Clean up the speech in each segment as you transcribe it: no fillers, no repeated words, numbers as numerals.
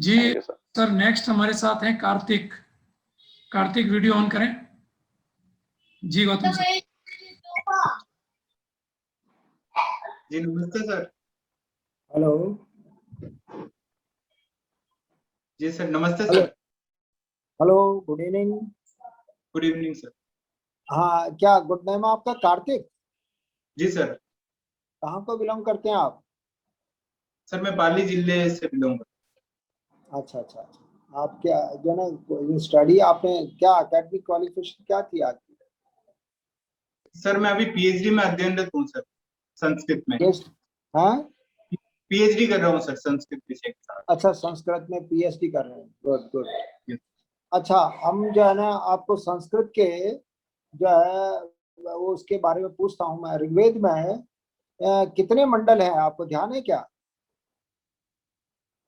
Ji thank you sir. Sir, next हमारे साथ हैं कार्तिक। कार्तिक वीडियो ऑन करें। जी गौतम सर। जी नमस्ते सर। हेलो। जी सर नमस्ते hello. Sir. Hello, good evening. Good evening sir. हाँ, क्या गुड नेम आपका? कार्तिक। जी सर। कहाँ को बिलोंग करते हैं आप? सर मैं पाली जिले से बिलोंग करता अच्छा अच्छा अच्छा। आप क्या जो ना स्टडी आपने क्या एकेडमिक क्वालिफिकेशन क्या थी आपकी? हूँ। सर मैं अभी पीएचडी में अध्ययनरत हूँ सर, संस्कृत में। यस। हाँ। पीएचडी कर रहा हूँ सर संस्कृत विषय के साथ। अच्छा, संस्कृत में पीएचडी कर रहे हैं। Good good. Yes. अच्छा, हम जो है ना आपको संस्कृत के जो है वो उसके बारे में पूछता हूँ मैं। ऋग्वेद में कितने मंडल हैं, आपको ध्यान है क्या?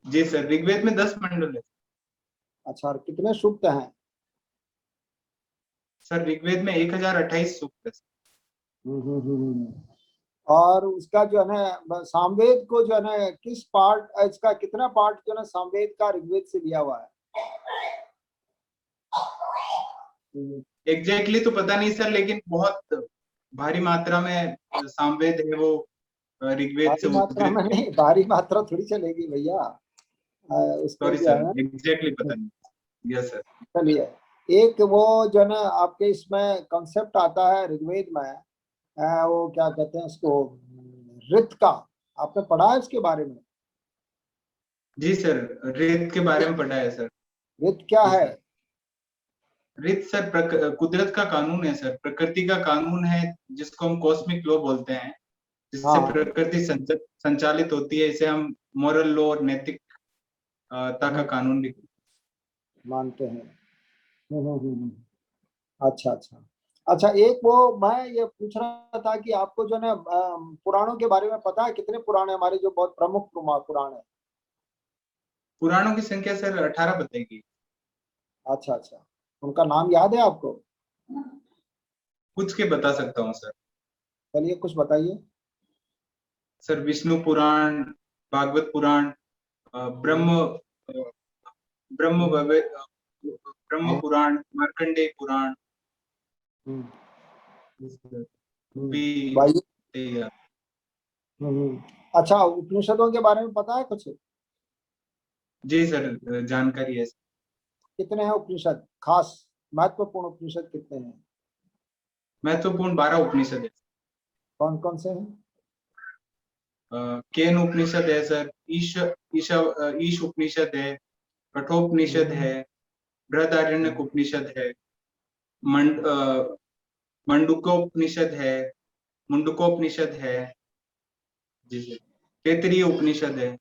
जी सर, ऋग्वेद में 10 मंडल है। अच्छा, और कितने सूक्त हैं? सर ऋग्वेद में 1028 सूक्त है। और उसका जो है ना सामवेद को जो है ना किस पार्ट, इसका कितना पार्ट जो है ना सामवेद का ऋग्वेद से लिया हुआ है? एग्जैक्टली तो पता नहीं सर, लेकिन बहुत भारी मात्रा में सामवेद है वो ऋग्वेद से भारी मात्रा में उद्धृत है। नहीं, भारी मात्रा थोड़ी चलेगी भैया। उसको सॉरी जो सर, है, एग्जैक्टली पता नहीं। Yes sir. चलिए, एक वो जो है ना आपके इसमें कंसेप्ट आता है ऋग्वेद में, वो क्या कहते हैं उसको, ऋत का। आपने पढ़ा है इसके बारे में? जी सर, ऋत के बारे में पढ़ा है सर। ऋत क्या जी है? सर। ऋत सर कुदरत का कानून है सर, प्रकृति का कानून है, जिसको हम कॉस्मिक लॉ बोलते हैं, जिससे हाँ, प्रकृति संचालित होती है। इसे हम मोरल लॉ और नैतिकता का कानून भी। मानते हैं। अच्छा अच्छा। अच्छा, एक वो मैं ये पूछ रहा था कि आपको जो है ना पुराणों के बारे में पता है? कितने पुराण है हमारे जो बहुत प्रमुख पुराण है? पुराणों की संख्या सर 18 बताएगी। अच्छा अच्छा। उनका नाम याद है आपको? कुछ के बता सकता हूँ सर। चलिए, कुछ बताइए। सर विष्णु पुराण, भागवत पुराण, ब्रह्म ब्रह्म ब्रह्म पुराण, मार्कंडेय पुराण हम्म, भी। भाई। या- अच्छा, उपनिषदों के बारे में पता है कुछ? जी सर, जानकारी है। कितने हैं उपनिषद, खास महत्वपूर्ण उपनिषद कितने हैं? महत्वपूर्ण 12 उपनिषद है। कौन कौन से हैं? केन उपनिषद है सर, ईश उपनिषद है, कठोपनिषद है, बृहदारण्यक उपनिषद है, मंड मंडूकोपनिषद है, मुंडकोपनिषद है। जी सर, तैत्तिरीय उपनिषद है।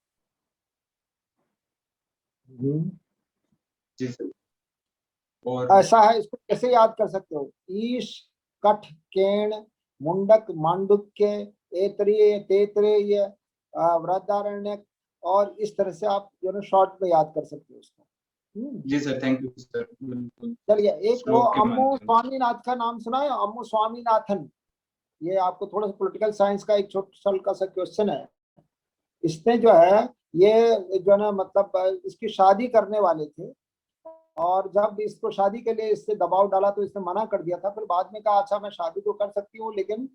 जी सर। और ऐसा है, इसको कैसे याद कर सकते हो? ईश, कठ, केण, मुंडक, मांडुक्य, ऐतरेय, तैतरेय, वृहदारण्यक, और इस तरह से आप जो है शॉर्ट में याद कर सकते हो उसको। जी सर, थैंक यू सर, बिल्कुल। चलिए, एक वो श्लोक के अम्मू माध्यम से। स्वामीनाथ का नाम सुना है? अम्मू स्वामीनाथन। ये आपको थोड़ा सा पॉलिटिकल साइंस का एक छोटा हल्का सा क्वेश्चन है। इसने जो है, ये जो है ना मतलब इसकी शादी करने वाले थे, और जब इसको शादी के लिए इससे दबाव डाला तो इसने मना कर दिया था। फिर बाद में कहा अच्छा मैं शादी तो कर सकती हूँ, लेकिन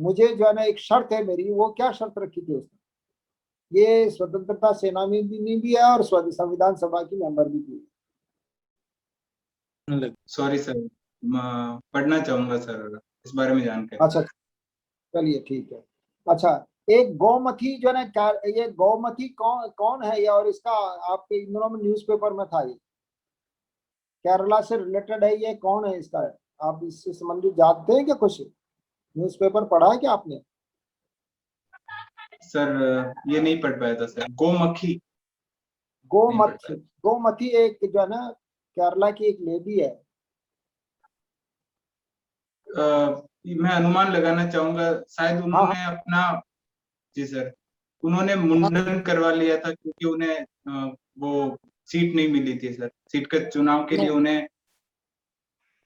मुझे जो है ना एक शर्त है मेरी। वो क्या शर्त रखी थी उसने? ये स्वतंत्रता सेनानी भी है और संविधान सभा की मेंबर भी थी। सॉरी सर, पढ़ना चाहूंगा सर इस बारे में जानकारी। अच्छा, चलिए ठीक है। अच्छा, एक गौमती जो है ना, ये गौमती कौन कौन है ये? और इसका आपके इन दिनों में न्यूज़पेपर में था, ये केरला से रिलेटेड है। ये कौन है इसका? आप इससे संबंधित जानते हैं क्या? कुछ न्यूज़पेपर पढ़ा है क्या आपने? सर ये नहीं पढ़ पाया था सर, गोमखी नहीं पढ़ गोमती। पाया। गोमती एक जो है ना केरला की एक लेडी है। मैं अनुमान लगाना चाहूंगा, शायद हाँ हाँ उन्होंने अपना। जी सर, उन्होंने हाँ। मुंडन करवा लिया था, क्योंकि उन्हें वो सीट नहीं मिली थी सर, सीट के चुनाव के लिए नहीं उन्हें।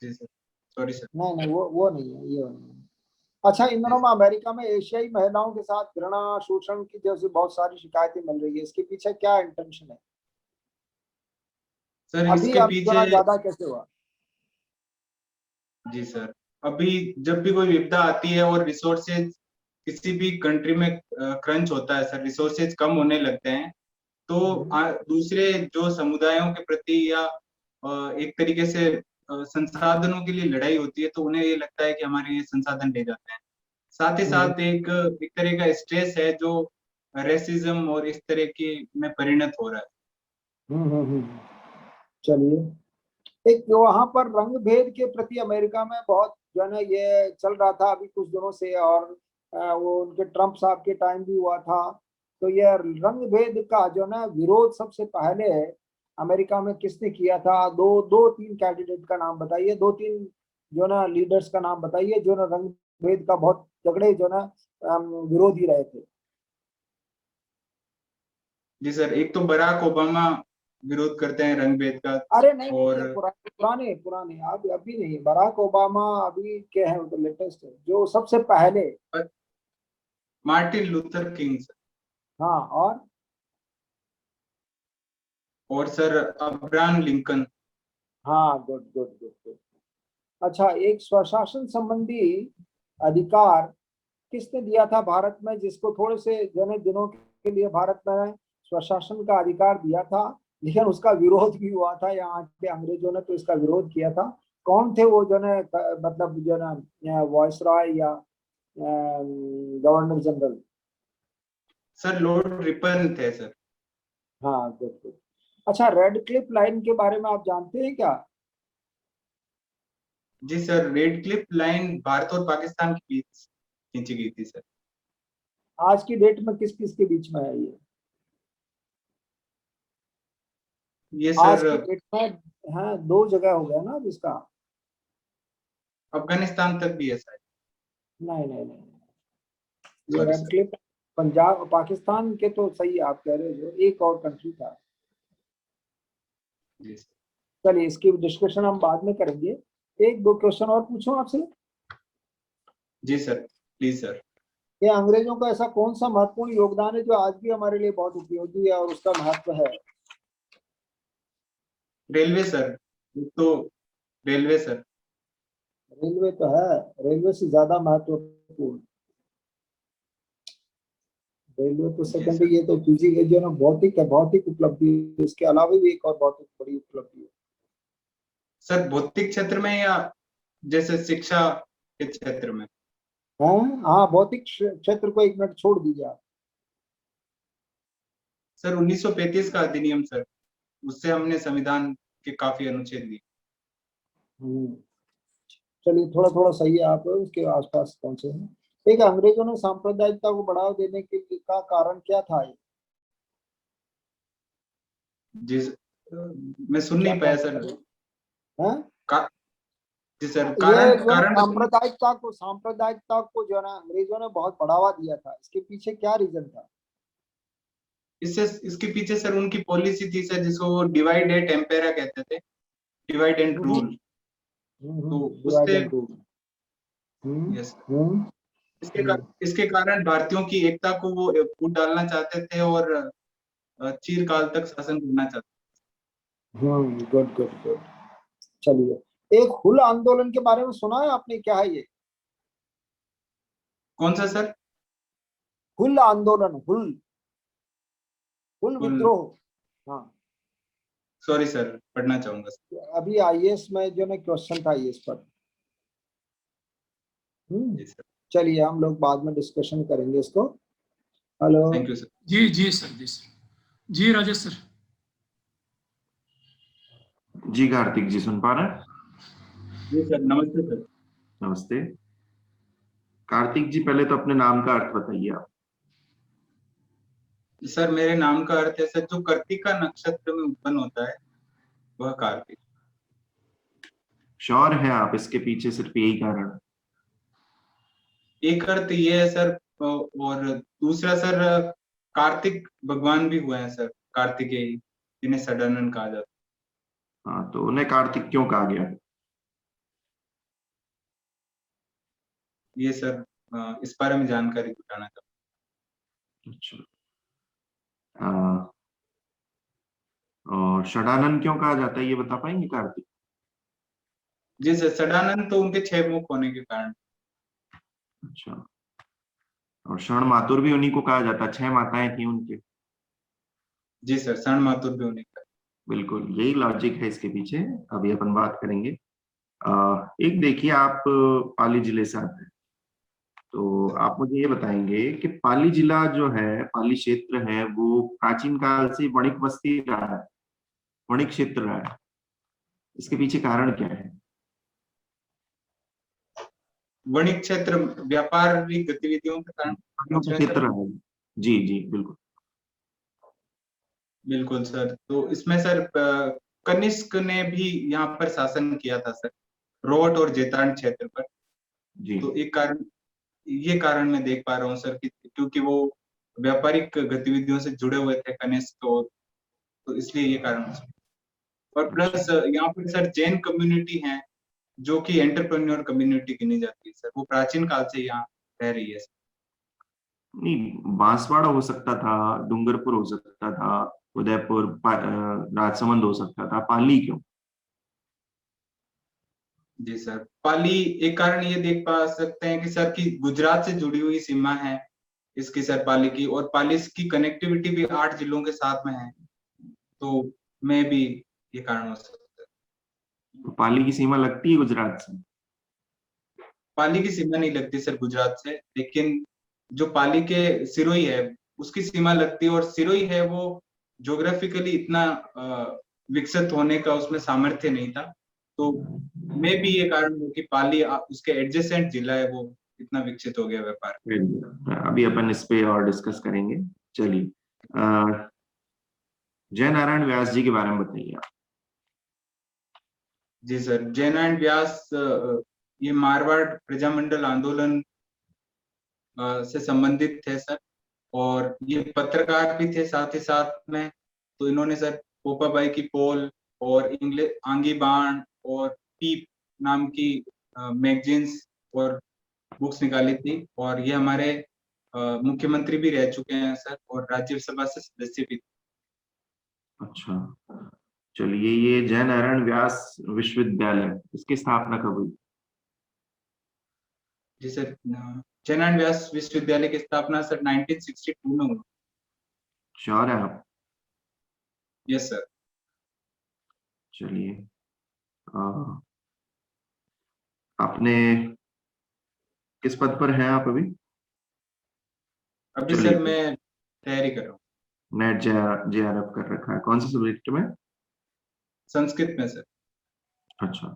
जी सर, सॉरी सर। नहीं नहीं, वो नहीं है, ये नहीं है। अच्छा, इन जी दिनों में अमेरिका में एशियाई महिलाओं के साथ घृणा, शोषण की जैसी बहुत सारी शिकायतें मिल रही है। इसके पीछे क्या इंटेंशन है? सर अभी इसके अब इतना पीछे, ज्यादा कैसे हुआ? जी सर, अभी जब भी कोई विपदा आती है और रिसोर्सेज किसी भी कंट्री में क्रंच होता है सर, रिसोर्सेज कम होने लगते हैं, तो दूसरे जो समुदायों के प्रति या एक तरीके से संसाधनों के लिए लड़ाई होती है, तो उन्हें ये लगता है कि हमारे ये संसाधन ले जाते हैं। साथ ही साथ एक तरह का स्ट्रेस है जो रेसिज्म और इस तरह की में परिणत हो रहा है। चलिए, एक वहां पर रंग भेद के प्रति अमेरिका में बहुत जो है ना ये चल रहा था अभी कुछ दिनों से, और वो उनके ट्रम्प साहब के टाइम भी हुआ था। तो ये रंग भेद का जो है ना विरोध सबसे पहले अमेरिका में किसने किया था? दो दो तीन कैंडिडेट का नाम बताइए, दो तीन जो ना लीडर्स का नाम बताइए जो ना रंग भेद का बहुत तगड़े जो ना विरोधी रहे थे। जी सर, एक तो बराक ओबामा विरोध करते हैं रंग भेद का। अरे नहीं नहीं, और ये पुराने पुराने अब अभी नहीं, बराक ओबामा अभी के हैं, वो तो लेटेस्ट है जो सबसे पहले। Martin Luther king sir. हाँ, और सर अब्राहम लिंकन। हाँ, गुड गुड गुड गुड। अच्छा, एक स्वशासन संबंधी अधिकार किसने दिया था भारत में, जिसको थोड़े से जने दिनों के लिए भारत में स्वशासन का अधिकार दिया था, लेकिन उसका विरोध भी हुआ था, यहाँ के अंग्रेजों ने तो इसका विरोध किया था। कौन थे वो जो ने मतलब जो ना वॉइस रॉय या गवर्नर जनरल? सर लॉर्ड रिपन थे सर। हाँ, गुड गुड। अच्छा, रेड क्लिफ लाइन के बारे में आप जानते हैं क्या? जी sir, Radcliffe line Bharat और पाकिस्तान के बीच खींची गई थी सर। आज की डेट में किस किस के बीच में है ये? ये आज सर की डेट में हाँ, दो जगह हो गया ना अब इसका। अफगानिस्तान तक भी है सर। नहीं नहीं नहीं, ये sorry red sir. Cliff Punjab Pakistan के तो सही आप कह रहे हो, एक और कंट्री था। जी सर। चलिए, इसकी डिस्कशन हम बाद में करेंगे। एक दो क्वेश्चन और पूछूं आपसे। जी सर, प्लीज सर। ये अंग्रेजों का ऐसा कौन सा महत्वपूर्ण योगदान है जो आज भी हमारे लिए बहुत उपयोगी है और उसका महत्व है? रेलवे सर, तो रेलवे सर। रेलवे तो है, रेलवे से ज्यादा महत्वपूर्ण। रेलवे तो जी सेकेंडरी, सर। ये तो फिजिकल जो ना भौतिक है, भौतिक उपलब्धि है। इसके अलावा भी एक और भौतिक बड़ी उपलब्धि है। सर भौतिक क्षेत्र में या जैसे शिक्षा के क्षेत्र में? हाँ हाँ, भौतिक क्षेत्र को एक मिनट छोड़ दीजिए आप। सर 1935 का अधिनियम सर, उससे हमने संविधान के काफी अनुच्छेद लिए। हम्म, चलिए, थोड़ा थोड़ा सही है, आप उसके आसपास पहुंचे हैं। एक अंग्रेजों ने सांप्रदायिकता को बढ़ावा देने के का कारण क्या था ये? जी मैं सुन क्या नहीं पाया कहना सर। चाहिए? हाँ? का, जी सर, ये कारण जो है कारण बताइए। सांप्रदायिकता को जो है ना अंग्रेजों ने बहुत बढ़ावा दिया था, इसके पीछे क्या रीजन था? इससे इसके पीछे सर उनकी पॉलिसी थी सर, जिसको वो डिवाइड एट एम्पेरा कहते थे, डिवाइड एंड रूल। तो डिवाइड उससे, एंड रूल। हम्म यस, हम्म हम्म इसके कारण भारतीयों की एकता को वो फूट डालना चाहते थे और चिरकाल तक शासन करना चाहते गुड गुड गुड। चलिए, एक हुल आंदोलन के बारे में सुना है आपने? क्या है ये? थे। कौन सा सर? हुल आंदोलन, हुल हुल विद्रोह। हाँ, सॉरी सर, पढ़ना चाहूंगा सर। अभी आईएएस में जो ना क्वेश्चन था ये इस पर। जी सर। चलिए, हम लोग बाद में डिस्कशन करेंगे इसको। हेलो। Thank you sir. जी जी सर, जी सर, जी राजेश सर। जी कार्तिक जी, सुन पा रहे हैं? जी सर, नमस्ते सर। नमस्ते कार्तिक जी, पहले तो अपने नाम का अर्थ बताइए आप। सर मेरे नाम का अर्थ है सर, जो कार्तिका नक्षत्र में उत्पन्न होता है वह कार्तिक। श्योर है आप इसके पीछे सिर्फ यही कारण? एक अर्थ ये है सर, और दूसरा सर, कार्तिक भगवान भी हुए हैं सर, कार्तिकेय, जिन्हें सडानंद कहा जाता हाँ, तो उन्हें कार्तिक क्यों कहा गया? है। ये सर इस बारे में जानकारी जुटाना चाहता अच्छा। आ, और षडानन क्यों कहा जाता है, ये बता पाएंगे कार्तिक? जी सर, षडानंद तो उनके 6 मुख होने के कारण। अच्छा, और षण मातुर भी उन्हीं को कहा जाता है, 6 माताएं थी उनके। जी सर, षण मातुर भी उन्हीं का। बिल्कुल, यही लॉजिक है इसके पीछे। अभी अपन बात करेंगे। एक देखिए, आप पाली जिले से आते हैं, तो आप मुझे ये बताएंगे कि पाली जिला जो है, पाली क्षेत्र है, वो प्राचीन काल से वणिक बस्ती रहा है, वणिक क्षेत्र रहा है। इसके पीछे कारण क्या है? वणिक क्षेत्र व्यापारिक गतिविधियों के कारण वणिक पूछ रहे हैं क्षेत्र सर? रहा है। जी जी बिल्कुल। बिल्कुल सर, तो इसमें सर कनिष्क ने भी यहाँ पर शासन किया था सर, रोहट और जेतारन क्षेत्र पर। जी तो एक कारण, ये कारण मैं देख पा रहा हूँ सर कि क्योंकि वो व्यापारिक गतिविधियों से जुड़े हुए थे कनिष्क, तो इसलिए ये कारण हो सकता है। और प्लस यहाँ पर सर जैन कम्युनिटी है, जो कि एंटरप्रेन्योर कम्युनिटी गिनी जाती है सर, वो प्राचीन काल से यहाँ रह रही है सर। नहीं, बांसवाड़ा हो सकता था, डूंगरपुर हो सकता था, उदयपुर, राजसमंद हो सकता था, पाली क्यों? जी सर, पाली, एक कारण ये देख पा सकते हैं कि सर की गुजरात से जुड़ी हुई सीमा है इसकी सर, पाली की, और पाली की कनेक्टिविटी भी 8 जिलों के साथ में है, तो मैं भी ये कारण हो सकता है। तो पाली की सीमा लगती है गुजरात से? पाली की सीमा नहीं लगती सर गुजरात से, लेकिन जो पाली के सिरोही है उसकी सीमा लगती है, और सिरोही है वो ज्योग्राफिकली इतना विकसित होने का उसमें सामर्थ्य नहीं था, तो मैं भी ये कारण है कि पाली उसके एडजेसेंट जिला है, वो इतना विकसित हो गया व्यापार। अभी अपन इस पे और डिस्कस करेंगे। चलिए, जय नारायण व्यास जी के बारे में बताइए आप। जी सर, जैन एंड व्यास ये मारवाड़ प्रजामंडल आंदोलन से संबंधित थे सर, और ये पत्रकार भी थे साथ ही साथ में। तो इन्होंने सर पोपाबाई की पोल और इंग्लिश आंगी बाण और पीप नाम की मैगजीन्स और बुक्स निकाली थी, और ये हमारे मुख्यमंत्री भी रह चुके हैं सर, और राज्यसभा से सदस्य भी। अच्छा, चलिए, ये जय नारायण व्यास विश्वविद्यालय, इसकी स्थापना कब हुई? जी सर, जैन एंड व्यास विश्वविद्यालय की स्थापना सर 1962 में हुई। श्योर है आप? Yes sir. चलिए, आपने किस पद पर हैं आप अभी? अभी चलिए, सर मैं तैयारी कर रहा हूँ नेट JRF कर रखा है, कौन से सब्जेक्ट में? संस्कृत में सर। अच्छा,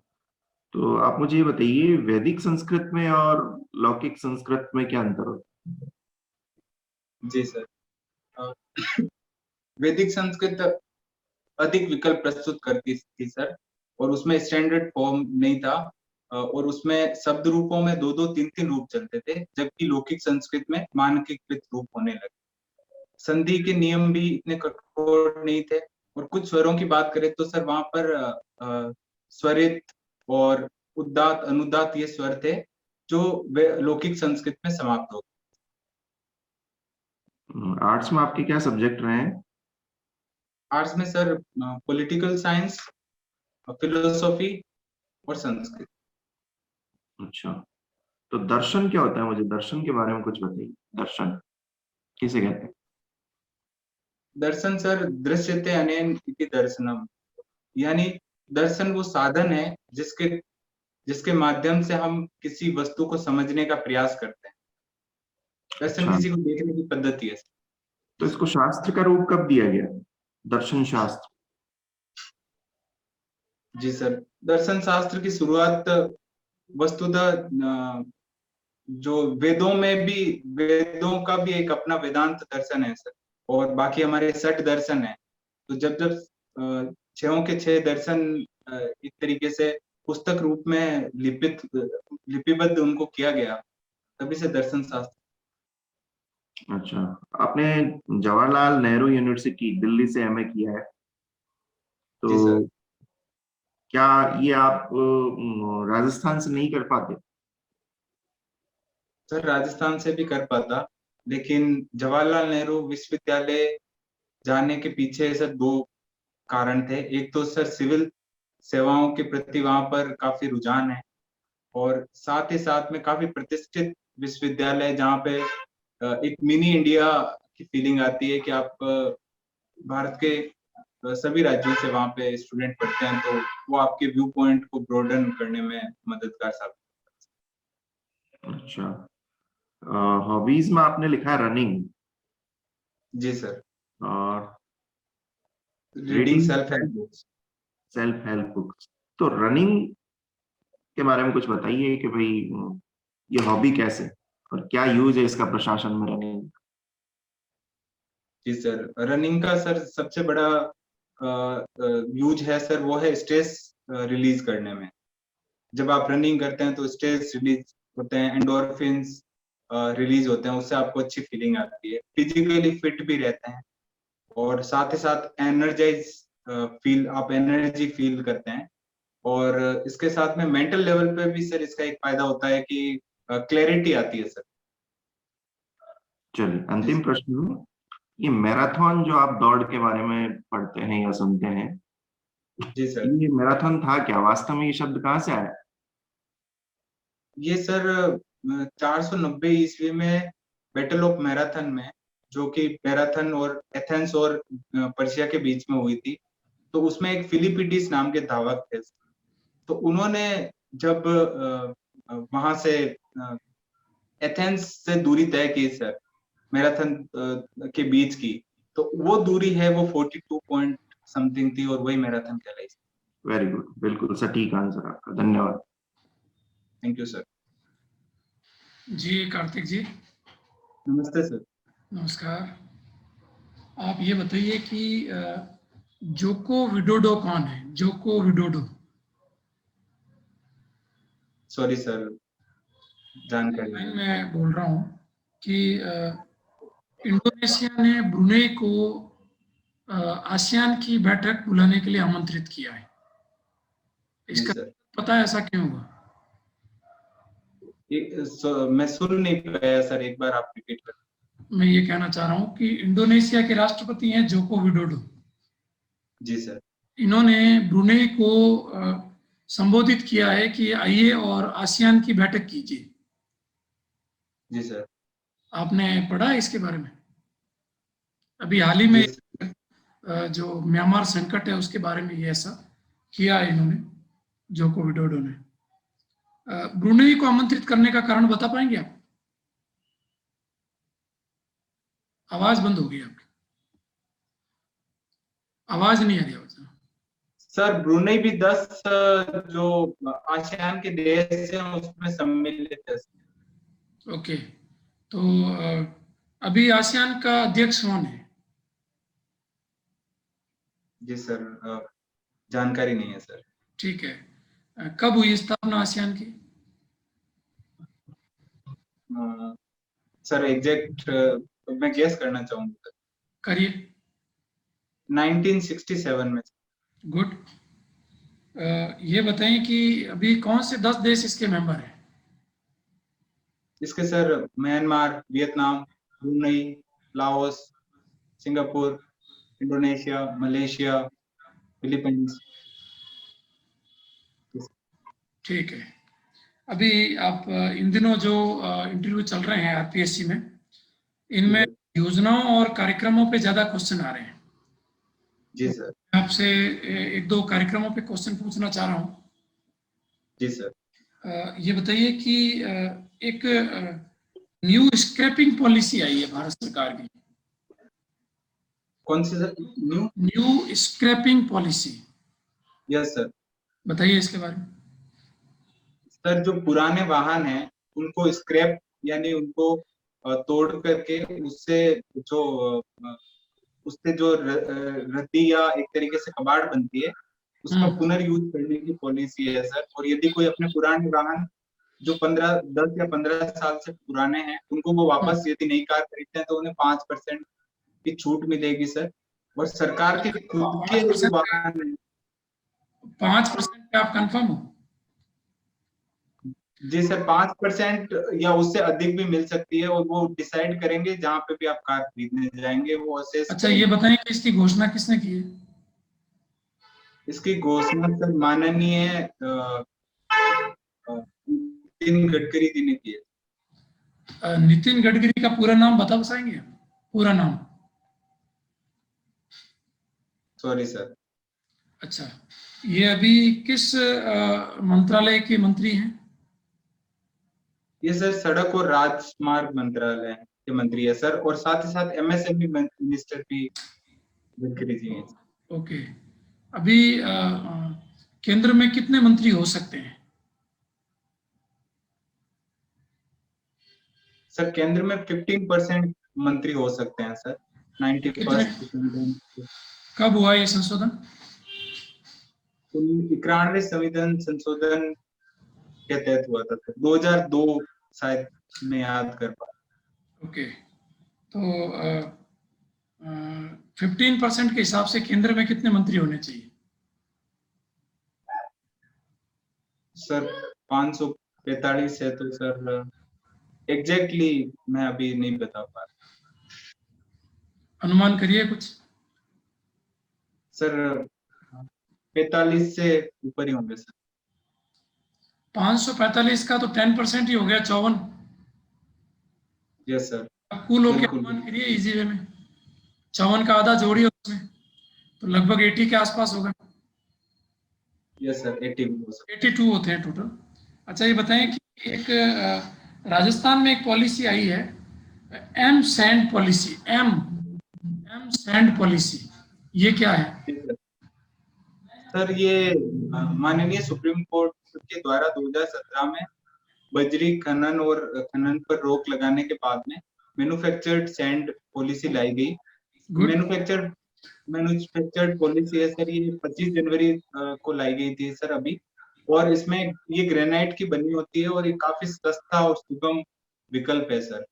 तो आप मुझे ये बताइए, वैदिक संस्कृत में और लौकिक संस्कृत में क्या अंतर होता है? जी सर, अ, वैदिक संस्कृत अधिक विकल्प प्रस्तुत करती थी सर, और उसमें स्टैंडर्ड फॉर्म नहीं था, और उसमें शब्द रूपों में 2-2, 3-3 रूप चलते थे, जबकि लौकिक संस्कृत में मानकीकृत रूप होने लगे। संधि के नियम भी इतने कठोर नहीं थे, और कुछ स्वरों की बात करें तो सर वहां पर स्वरित और उदात्त अनुदात्त ये स्वर थे, जो लौकिक संस्कृत में समाप्त हो गए। आर्ट्स में आपके क्या सब्जेक्ट रहे हैं? आर्ट्स में सर पॉलिटिकल साइंस, फिलोसॉफी और संस्कृत। अच्छा, तो दर्शन क्या होता है, मुझे दर्शन के बारे में कुछ बताइए। दर्शन किसे कहते हैं? दर्शन सर दृश्यते अनेन इति दर्शनम, यानी दर्शन वो साधन है जिसके जिसके माध्यम से हम किसी वस्तु को समझने का प्रयास करते हैं। दर्शन अच्छा, किसी को देखने की पद्धति है। तो इसको शास्त्र का रूप कब दिया गया, दर्शन शास्त्र? जी सर, दर्शन शास्त्र की शुरुआत वस्तुतः जो वेदों में भी, वेदों का भी एक अपना वेदांत दर्शन है सर, और बाकी हमारे 6 दर्शन है। तो जब जब छहों के 6 दर्शन एक तरीके से पुस्तक रूप में लिपिबद्ध उनको किया गया, तभी से दर्शन शास्त्र। अच्छा, आपने जवाहरलाल नेहरू यूनिवर्सिटी दिल्ली से MA किया है, जी सर, तो क्या ये आप राजस्थान से नहीं कर पाते? सर राजस्थान से भी कर पाता, लेकिन जवाहरलाल नेहरू विश्वविद्यालय जाने के पीछे सर 2 कारण थे। एक तो सर सिविल सेवाओं के प्रति वहां पर काफी रुझान है, और साथ ही साथ में काफी प्रतिष्ठित विश्वविद्यालय जहाँ पे एक मिनी इंडिया की फीलिंग आती है कि आप भारत के सभी राज्यों से वहां पे स्टूडेंट पढ़ते हैं, तो वो आपके व्यू पॉइंट को ब्रॉडन करने में मददगार साबित। अच्छा, हॉबीज में आपने लिखा है रनिंग जी सर, और reading self help books. Self help books. तो रनिंग के बारे में कुछ बताइए कि भाई ये हॉबी कैसे और क्या यूज है इसका प्रशासन में रनिंग? जी सर, रनिंग का सर सबसे बड़ा यूज है सर, वो है स्ट्रेस रिलीज करने में। जब आप रनिंग करते हैं तो स्ट्रेस रिलीज होते हैं, एंडोर्फिन्स रिलीज होते हैं, उससे आपको अच्छी फीलिंग आती है, फिजिकली फिट भी रहते हैं, और साथ ही साथ एनर्जाइज आप एनर्जी फील करते हैं। और इसके साथ में मेंटल लेवल पे भी सर इसका एक फायदा होता है कि क्लैरिटी आती है सर। चलिए, अंतिम प्रश्न, ये मैराथन जो आप दौड़ के बारे में पढ़ते हैं या सुनते हैं, जी सर, ये मैराथन था क्या? वास्तव में ये शब्द कहाँ से आया? ये सर 490 ईस्वी में बैटल ऑफ मैराथन में, जो कि मैराथन और एथेंस और पर्शिया के बीच में हुई थी, तो उसमें एक फिलिपिडीस नाम के धावक थे। तो उन्होंने जब वहां से एथेंस से दूरी तय की सर, मैराथन के बीच की, तो वो दूरी है वो 42 पॉइंट समथिंग थी, और वही मैराथन कहलाई। वेरी गुड, बिल्कुल सटीक आंसर आपका, धन्यवाद। Thank you sir. जी कार्तिक जी, नमस्ते सर। नमस्कार। आप ये बताइए कि जोको विडोडो कौन है? Joko Widodo. सॉरी सर, जानकारी नहीं। मैं बोल रहा हूँ कि इंडोनेशिया ने ब्रुनेई को आसियान की बैठक बुलाने के लिए आमंत्रित किया है। जी इसका सर, पता है ऐसा क्यों हुआ? मैं सुन नहीं पाया सर, एक बार आप रिपीट कर। मैं ये कहना चाह रहा हूँ कि इंडोनेशिया के राष्ट्रपति हैं जोको विडोडो। जी सर। इन्होंने ब्रुनेई को संबोधित किया है कि आइए और आसियान की बैठक कीजिए। जी सर। आपने पढ़ा है इसके बारे में? अभी हाल ही में जी सर। जो म्यांमार संकट है उसके बारे में ये ऐसा किया है इन्होंने, जोको विडोडो ने। ब्रुनेई को आमंत्रित करने का कारण बता पाएंगे आप? आवाज बंद हो गई आपकी, आवाज नहीं आ रही। आवाज सर, ब्रुनेई भी 10 जो आसियान के देश हैं उसमें सम्मिलित है। ओके, तो अभी आसियान का अध्यक्ष कौन है? जी सर, जानकारी नहीं है सर। ठीक है। कब हुई स्थापना आसियान की? सर एग्जैक्ट मैं गेस करना चाहूंगा। करिए। 1967 में। गुड। ये बताएं कि अभी कौन से 10 देश इसके मेंबर हैं? इसके sir Myanmar, Vietnam, Brunei, Laos, Singapore, Indonesia, Malaysia, Philippines. ठीक है। अभी आप इन दिनों जो इंटरव्यू चल रहे हैं आरपीएससी में, इनमें योजनाओं और कार्यक्रमों पे ज्यादा क्वेश्चन आ रहे हैं। जी सर। मैं आपसे एक दो कार्यक्रमों पे क्वेश्चन पूछना चाह रहा हूँ। जी सर। ये बताइए कि एक न्यू स्क्रैपिंग पॉलिसी आई है भारत सरकार की। कौन सी sir? New scrapping policy. Yes sir. बताइए इसके बारे में। सर, जो पुराने वाहन हैं उनको स्क्रैप, यानी उनको तोड़ करके उससे जो रद्दी या एक तरीके से कबाड़ बनती है, उसका पुनर्यूज करने की पॉलिसी है सर। और यदि कोई अपने पुराने वाहन जो 10 या 15 साल से पुराने हैं, उनको वो वापस यदि नई कार खरीदते हैं तो उन्हें 5% की छूट मिलेगी सर। और सरकार के खुद के जो वाहन हैं। 5% पे आप कंफर्म हो? जी सर, 5% या उससे अधिक भी मिल सकती है, और वो डिसाइड करेंगे जहां पे भी आप कार खरीदने जाएंगे, वो असेस अच्छा, ये बताएं कि इसकी घोषणा किसने की है? इसकी घोषणा सर माननीय नितिन गडकरी जी ने की है। नितिन गडकरी का पूरा नाम बता पाएंगे? पूरा नाम? Sorry sir. अच्छा, ये अभी किस मंत्रालय के मंत्री हैं? ये सर सड़क और राजमार्ग मंत्रालय के मंत्री है सर, और साथ ही साथ एमएसएमई मिनिस्टर भी गडकरी जी हैं। ओके, अभी केंद्र में कितने मंत्री हो सकते हैं? सर केंद्र में 15% मंत्री हो सकते हैं सर। 91 कब हुआ ये संशोधन? 91 संविधान संशोधन के तहत हुआ था सर, 2002 शायद मैं याद कर पा। ओके, तो 15% के हिसाब से केंद्र में कितने मंत्री होने चाहिए? सर 545 है तो सर एग्जैक्टली मैं अभी नहीं बता पा रहा। अनुमान करिए कुछ। सर 45 से ऊपर ही होंगे सर। 545 का तो 10% ही हो गया, 54। Yes sir. अब कुल होके बिल्कुल। अनुमान करिए इजी वे में, 54 का आधा जोड़िए उसमें, तो लगभग 80 के आसपास होगा। यस सर 82 होते हैं टोटल। अच्छा, ये बताएं कि एक राजस्थान में एक पॉलिसी आई है, M sand policy, M sand policy, ये क्या है? सर ये माननीय सुप्रीम कोर्ट के द्वारा 2017 में बजरी खनन और खनन पर रोक लगाने के बाद में मैन्युफैक्चर्ड सैंड पॉलिसी लाई गई। मैन्युफैक्चर्ड पॉलिसी है सर, ये 25 जनवरी को लाई गई थी सर अभी। और इसमें ये ग्रेनाइट की बनी होती है और ये काफी सस्ता और सुगम विकल्प है सर,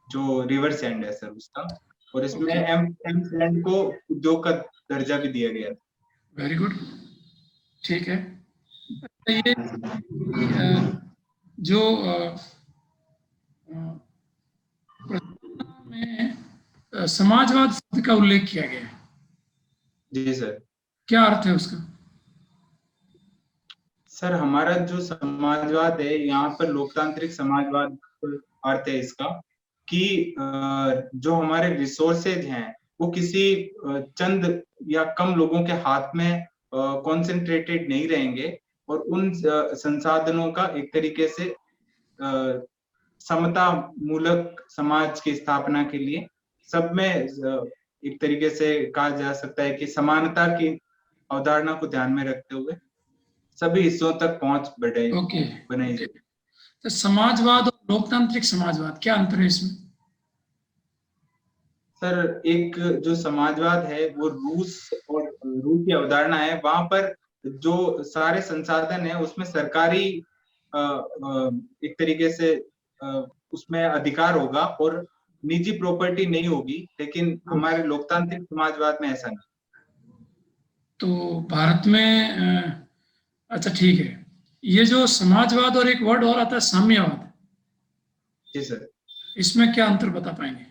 जो रिवर सैंड है सर उसका। और इसमें एम सैंड को उद्योग का दर्जा भी दिया गया है। वेरी गुड, ठीक है। ये जो में समाजवाद शब्द का उल्लेख किया गया है, जी सर। क्या अर्थ है उसका? सर हमारा जो समाजवाद है, यहाँ पर लोकतांत्रिक समाजवाद अर्थ है इसका कि जो हमारे रिसोर्सेज हैं वो किसी चंद या कम लोगों के हाथ में कॉन्सेंट्रेटेड नहीं रहेंगे, और उन संसाधनों का एक तरीके से समता मूलक समाज की स्थापना के लिए सब में एक तरीके से कहा जा सकता है कि समानता की अवधारणा को ध्यान में रखते हुए सभी हिस्सों तक पहुंच बनाई जाए। तो समाजवाद और लोकतांत्रिक समाजवाद, क्या अंतर है इसमें? सर एक जो समाजवाद है वो रूस की अवधारणा है, वहां पर जो सारे संसाधन है उसमें सरकारी एक तरीके से उसमें अधिकार होगा और निजी प्रॉपर्टी नहीं होगी, लेकिन हमारे लोकतांत्रिक समाजवाद में ऐसा नहीं। तो भारत में अच्छा ठीक है, ये जो समाजवाद और एक वर्ड और आता है साम्यवाद, जी सर, इसमें क्या अंतर बता पाएंगे?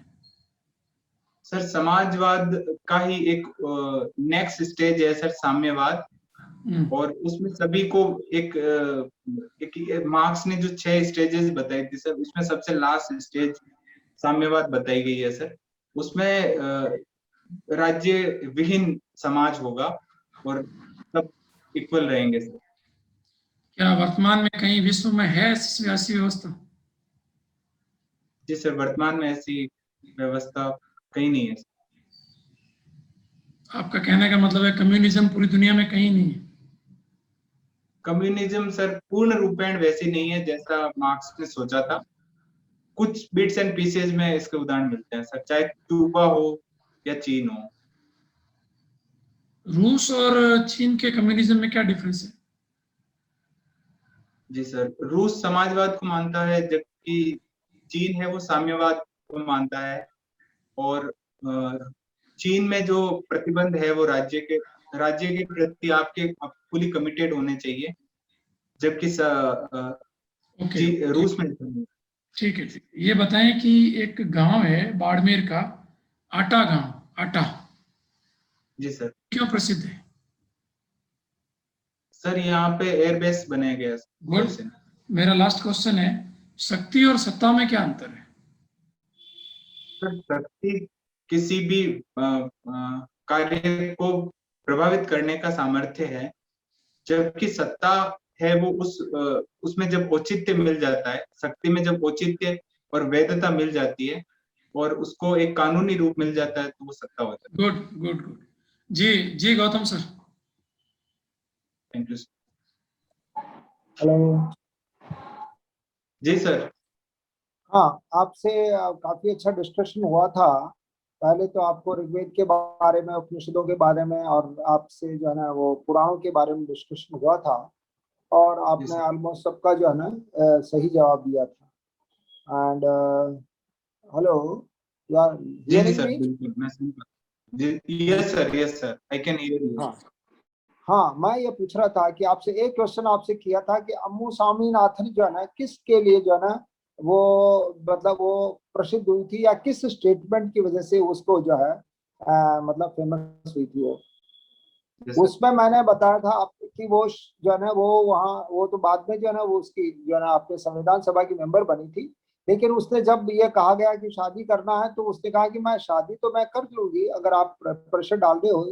सर समाजवाद का ही एक नेक्स्ट स्टेज है सर साम्यवाद, और उसमें सभी को एक मार्क्स ने जो 6 स्टेजेस बताई थी सर, उसमें सबसे लास्ट स्टेज साम्यवाद बताई गई है सर। उसमें राज्य विहीन समाज होगा और सब इक्वल रहेंगे सर। क्या वर्तमान में कहीं विश्व में है ऐसी व्यवस्था? जी सर, वर्तमान में ऐसी व्यवस्था कहीं नहीं है। आपका कहने का मतलब है कम्युनिज्म पूरी दुनिया में कहीं नहीं है? कम्युनिज्म सर पूर्ण रूपेण वैसी नहीं है जैसा मार्क्स ने सोचा था। कुछ बिट्स एंड पीसेज में इसके उदाहरण मिलते हैं सर, चाहे क्यूबा हो या चीन हो। रूस और चीन के कम्युनिज्म में क्या डिफरेंस है? जी सर, रूस समाजवाद को मानता है जबकि चीन है वो साम्यवाद को मानता है। और चीन में जो प्रतिबंध है वो राज्य के प्रति आपके फुली कमिटेड होने चाहिए, जबकि रूस में ठीक है। ये बताएं कि एक गांव है बाड़मेर का, आटा गांव, आटा, जी सर, क्यों प्रसिद्ध है? सर यहाँ पे एयरबेस बनाया गया है गुड। वायुसेना। मेरा लास्ट क्वेश्चन है, शक्ति और सत्ता में क्या अंतर है? सर शक्ति किसी भी कार्य को प्रभावित करने का सामर्थ्य है, जबकि सत्ता है वो उसमें जब औचित्य मिल जाता है, शक्ति में जब औचित्य और वैधता मिल जाती है और उसको एक कानूनी रूप मिल जाता है, तो वो सत्ता हो जाती गुड गुड गुड। जी जी गौतम सर। है। Thank you. हेलो। जी सर। हाँ, आपसे काफी अच्छा डिस्कशन हुआ था। पहले तो आपको ऋग्वेद के बारे में, उपनिषदों के बारे में, और आपसे जो है ना वो पुराणों के बारे में डिस्कशन हुआ था, और जी आपने सर। ऑलमोस्ट सबका जो है ना सही जवाब दिया था। एंड हेलो, यू आर जी जी हियरिंग सर, मी? बिल्कुल मैं सुन पा। जी yes sir, I can hear you. हाँ हाँ, मैं ये पूछ रहा था कि आपसे एक क्वेश्चन आपसे किया था कि अम्मू स्वामीनाथन जो है ना किसके लिए जो है ना वो मतलब वो प्रसिद्ध हुई थी, या किस स्टेटमेंट की वजह से उसको जो है मतलब फेमस हुई थी वो। Yes sir. उसमें मैंने बताया था आप कि वो जो है ना वो वहाँ वो तो बाद में जो है ना वो उसकी जो है ना आपके संविधान सभा की मेंबर बनी थी। लेकिन उसने जब ये कहा गया कि शादी करना है, तो उसने कहा कि मैं शादी तो मैं कर लूंगी अगर आप प्रेशर डाल रहे हो,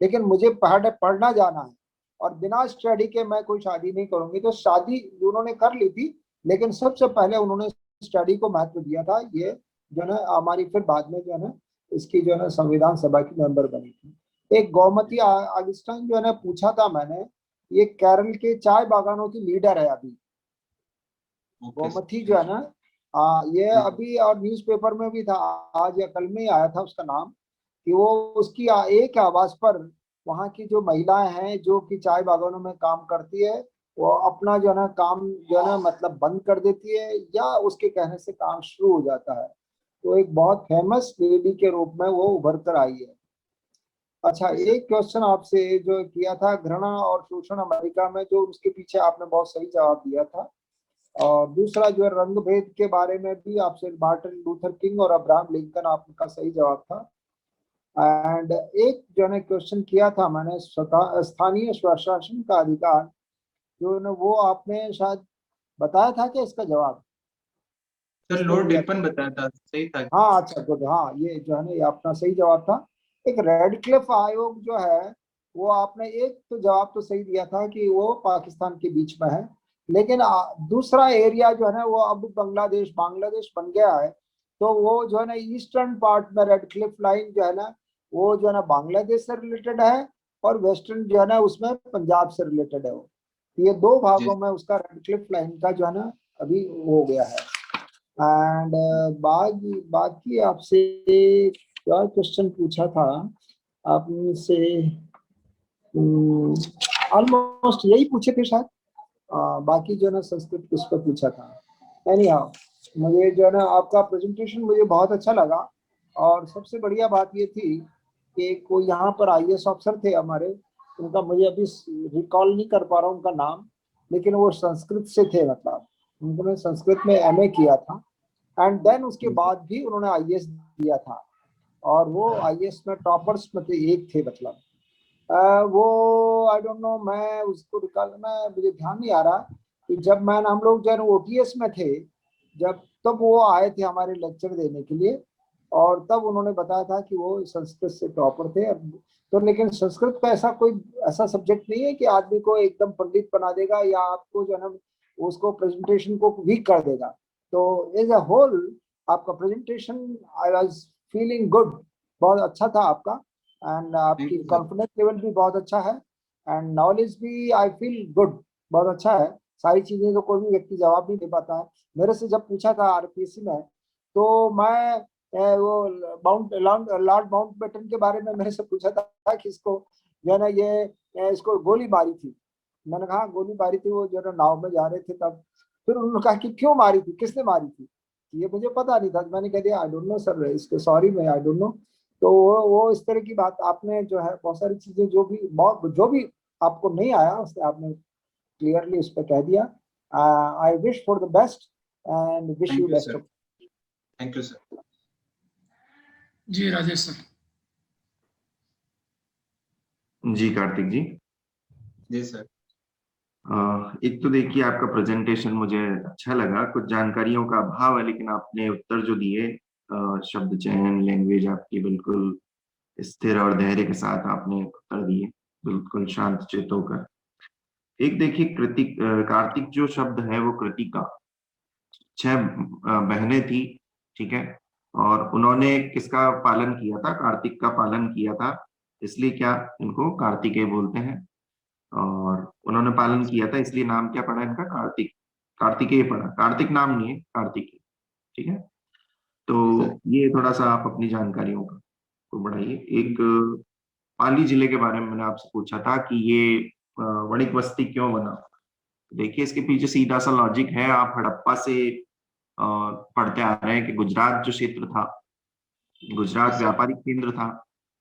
लेकिन मुझे पढ़ना जाना है, और बिना स्टडी के मैं कोई शादी नहीं करूंगी। तो शादी उन्होंने कर ली थी, लेकिन सबसे पहले उन्होंने स्टडी को महत्व दिया था। ये जो है ना हमारी फिर बाद में जो है ना इसकी जो है ना संविधान सभा की मेंबर बनी थी। एक गोमती अगस्टाइन जो है ना पूछा था मैंने, ये केरल के चाय बागानों की लीडर है अभी। ओके सर, गोमती जो थैंक है ना, ये यू। अभी और न्यूज़पेपर में भी था, आज या कल में ही आया था उसका नाम, कि वो उसकी एक आवाज पर वहाँ की जो महिलाएं हैं जो कि चाय बागानों में काम करती है, वो अपना जो है ना काम जो है ना मतलब बंद कर देती है, या उसके कहने से काम शुरू हो जाता है। तो एक बहुत फेमस लेडी के रूप में वो उभर कर आई है। अच्छा, जी सर। एक क्वेश्चन आपसे जो किया था, घृणा और शोषण अमेरिका में, जो उसके पीछे आपने बहुत सही जवाब दिया था। और दूसरा जो है रंग भेद के बारे में भी आपसे मार्टिन लूथर किंग और अब्राहम लिंकन आपका सही जवाब था। एंड एक जो है क्वेश्चन किया था मैंने, स्थानीय स्वशासन का अधिकार, जो है वो आपने शायद बताया था कि इसका जवाब सर किसने लॉर्ड दिया था? रिपन बताया था, सही था। हाँ अच्छा गुड, हाँ ये जो है ना ये अपना सही जवाब था। एक रेड क्लिफ आयोग जो है, वो आपने एक तो जवाब तो सही दिया था कि वो पाकिस्तान के बीच में है, लेकिन दूसरा एरिया जो है ना वो अब बांग्लादेश बांग्लादेश बन गया है। तो वो जो है ना ईस्टर्न पार्ट में रेड क्लिफ लाइन जो है ना वो जो है ना बांग्लादेश से रिलेटेड है, और वेस्टर्न जो है ना उसमें पंजाब से रिलेटेड है वो। ये दो जी भागों में उसका रेड क्लिफ लाइन का जो है ना अभी हो गया है। एंड बाकी बाकी आपसे क्या क्वेश्चन पूछा था आपसे, ऑलमोस्ट यही पूछे थे शायद। बाकी जो है ना संस्कृत किस पर पूछा था। एनी हाउ, मुझे जो है ना आपका प्रेजेंटेशन मुझे बहुत अच्छा लगा, और सबसे बढ़िया बात ये थी कि कोई यहाँ पर आईएएस अफसर थे हमारे, उनका मुझे अभी रिकॉल नहीं कर पा रहा हूँ उनका नाम, लेकिन वो संस्कृत से थे, मतलब उन्होंने संस्कृत में एमए किया था, एंड देन उसके जी बाद भी उन्होंने आईएएस दिया था, और वो आईएएस में टॉपर्स में थे, एक थे मतलब। वो आई डोंट नो, मैं उसको रिकॉल में मुझे ध्यान नहीं आ रहा कि जब मैं हम लोग जो है ओटीएस में थे, जब तब वो आए थे हमारे लेक्चर देने के लिए, और तब उन्होंने बताया था कि वो संस्कृत से टॉपर थे। तो लेकिन संस्कृत का ऐसा कोई ऐसा सब्जेक्ट नहीं है कि आदमी को एकदम पंडित बना देगा, या आपको जो है ना उसको प्रेजेंटेशन को वीक कर देगा। तो एज अ होल आपका presentation, I was feeling good, बहुत अच्छा था आपका, एंड थैंक आपकी यू सर। कॉन्फिडेंस लेवल भी बहुत अच्छा है, एंड नॉलेज भी आई फील गुड, बहुत अच्छा है। सारी चीजें तो कोई भी व्यक्ति जवाब नहीं दे पाता है। मेरे से जब पूछा था आरपीएससी में, तो मैं वो लॉर्ड माउंटबेटन के बारे में मेरे से पूछा था कि इसको जो है ना ये इसको गोली मारी थी। मैंने कहा गोली मारी थी, वो जो है ना नाव में जा रहे थे तब। फिर उन्होंने कहा कि क्यों मारी थी, किसने मारी थी, ये मुझे पता नहीं था। मैंने कह दिया आई डोंट नो सर, इसके सॉरी मैं आई डोंट नो। तो वो इस तरह की बात आपने जो है बहुत सारी चीजें जो भी आपको नहीं आया उसने आपने क्लियरली उस पर कह दिया। I wish for the best and wish you thank you best sir. Of. Thank you sir. जी राजेश सर। जी कार्तिक जी। जी सर। एक तो देखिए आपका प्रेजेंटेशन मुझे अच्छा लगा, कुछ जानकारियों का अभाव है, लेकिन आपने उत्तर जो दिए शब्द चयन, लैंग्वेज आपकी बिल्कुल स्थिर और धैर्य के साथ आपने उत्तर दिए, बिल्कुल शांत चित्त होकर। एक देखिए कृतिक, कार्तिक जो शब्द है वो कृतिका, 6 बहनें थी, ठीक है, और उन्होंने किसका पालन किया था? कार्तिक का पालन किया था, इसलिए क्या इनको कार्तिकेय बोलते हैं। और उन्होंने पालन किया था, इसलिए नाम क्या पड़ा इनका? कार्तिक, कार्तिकेय पड़ा, कार्तिक नाम नहीं है, कार्तिकेय, ठीक है। तो ये थोड़ा सा आप अपनी जानकारियों को बढ़ाइए। एक पाली जिले के बारे में मैंने आपसे पूछा था कि ये वणिक बस्ती क्यों बना। देखिए इसके पीछे सीधा सा लॉजिक है, आप हड़प्पा से पढ़ते आ रहे हैं कि गुजरात जो क्षेत्र था, गुजरात व्यापारिक केंद्र था,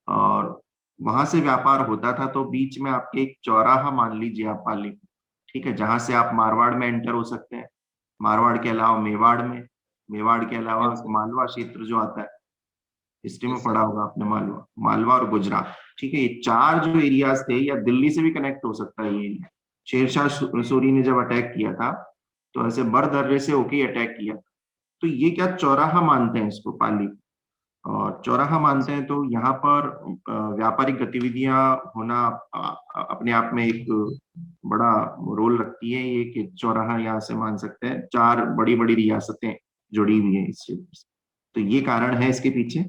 और वहां से व्यापार होता था, तो बीच में आपके एक चौराहा मान लीजिए आप पाली, ठीक है, जहां से आप मारवाड़ में एंटर हो सकते हैं, मारवाड़ के अलावा मेवाड़ में, मेवाड़ के अलावा मालवा क्षेत्र जो आता है, हिस्ट्री में पढ़ा होगा आपने, मालवा, मालवा और गुजरात, ठीक है, ये 4 जो एरियाज थे, या दिल्ली से भी कनेक्ट हो सकता है ये। शेरशाह सूरी ने जब अटैक किया था तो ऐसे बरदर्रे से होके अटैक किया, तो ये क्या चौराहा मानते हैं इसको, पाली, और चौराहा मानते हैं, तो यहाँ पर व्यापारिक गतिविधियां होना अपने आप में एक बड़ा रोल रखती है ये, कि चौराहा यहाँ से मान सकते हैं 4 बड़ी बड़ी रियासतें जुड़ी हुई हैं इस क्षेत्र से, तो ये कारण है इसके पीछे।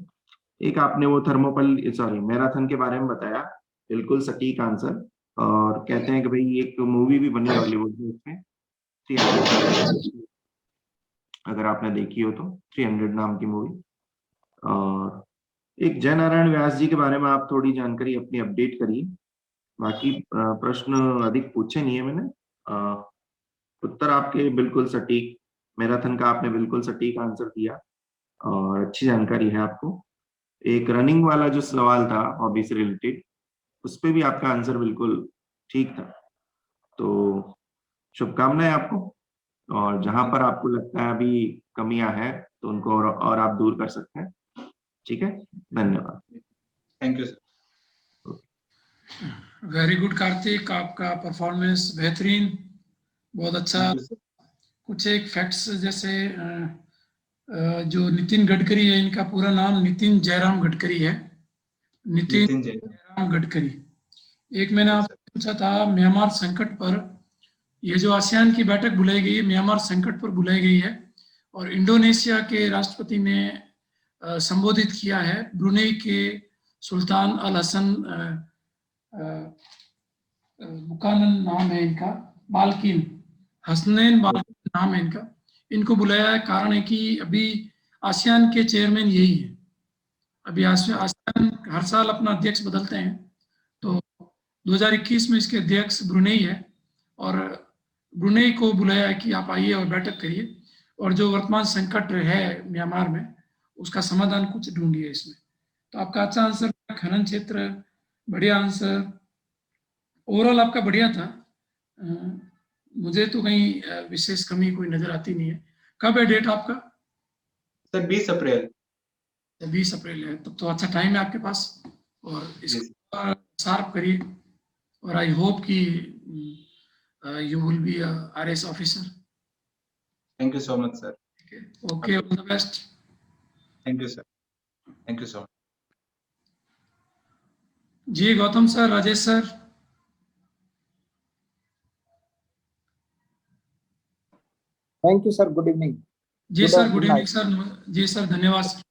एक आपने वो थर्मोपल, सॉरी, मैराथन के बारे में बताया, बिल्कुल सटीक आंसर। और कहते हैं कि भाई एक मूवी भी बनी हॉलीवुड में उसमें, 300, अगर आपने देखी हो तो, 300 नाम की मूवी। और एक जय नारायण व्यास जी के बारे में आप थोड़ी जानकारी अपनी अपडेट करिए। बाकी प्रश्न अधिक पूछे नहीं है मैंने, उत्तर आपके बिल्कुल सटीक, मैराथन का आपने बिल्कुल सटीक आंसर दिया और अच्छी जानकारी है आपको। एक रनिंग वाला जो सवाल था हॉबी से रिलेटेड, उस पे भी आपका आंसर बिल्कुल ठीक था, तो शुभकामनाएं आपको, और जहां पर आपको लगता है अभी कमियां हैं तो उनको और आप दूर कर सकते हैं, ठीक है, धन्यवाद। Thank you sir. Very good Kartik, आपका परफॉर्मेंस बेहतरीन, बहुत अच्छा। कुछ एक फैक्ट्स जैसे जो नितिन गडकरी है, इनका पूरा नाम नितिन जयराम गडकरी है, नितिन जयराम गडकरी। एक मैंने आपसे पूछा था म्यांमार संकट पर, ये जो आसियान की बैठक बुलाई गई है म्यांमार संकट पर बुलाई गई है, और इंडोनेशिया के राष्ट्रपति ने संबोधित किया है। ब्रुनेई के सुल्तान अल हसन बुकानन नाम है इनका, बाल्किन, हसनैन बाल्किन नाम है इनका, इनको बुलाया है। कारण है कि अभी आसियान के चेयरमैन यही है, अभी आसियान हर साल अपना अध्यक्ष बदलते हैं, तो 2021 में इसके अध्यक्ष ब्रुनेई है, और ब्रुनेई को बुलाया है कि आप आइए और बैठक करिए, और जो वर्तमान संकट है म्यांमार में उसका समाधान कुछ ढूंढिए इसमें। तो आपका अच्छा आंसर, खनन क्षेत्र, बढ़िया आंसर, ओवरऑल आपका बढ़िया था। मुझे तो कहीं विशेष कमी कोई नजर आती नहीं है। कब है डेट आपका? सर 20 अप्रैल। 20 अप्रैल है, तब तो अच्छा टाइम है आपके पास, और इसको शार्प करिए, और आई होप कि you will be RS officer. Thank you so much sir. Okay, all the best. Thank you sir, thank you so much. जी Gautam sir, Rajesh sir. Thank you sir, good evening. जी sir, good evening sir. जी sir, धन्यवाद sir.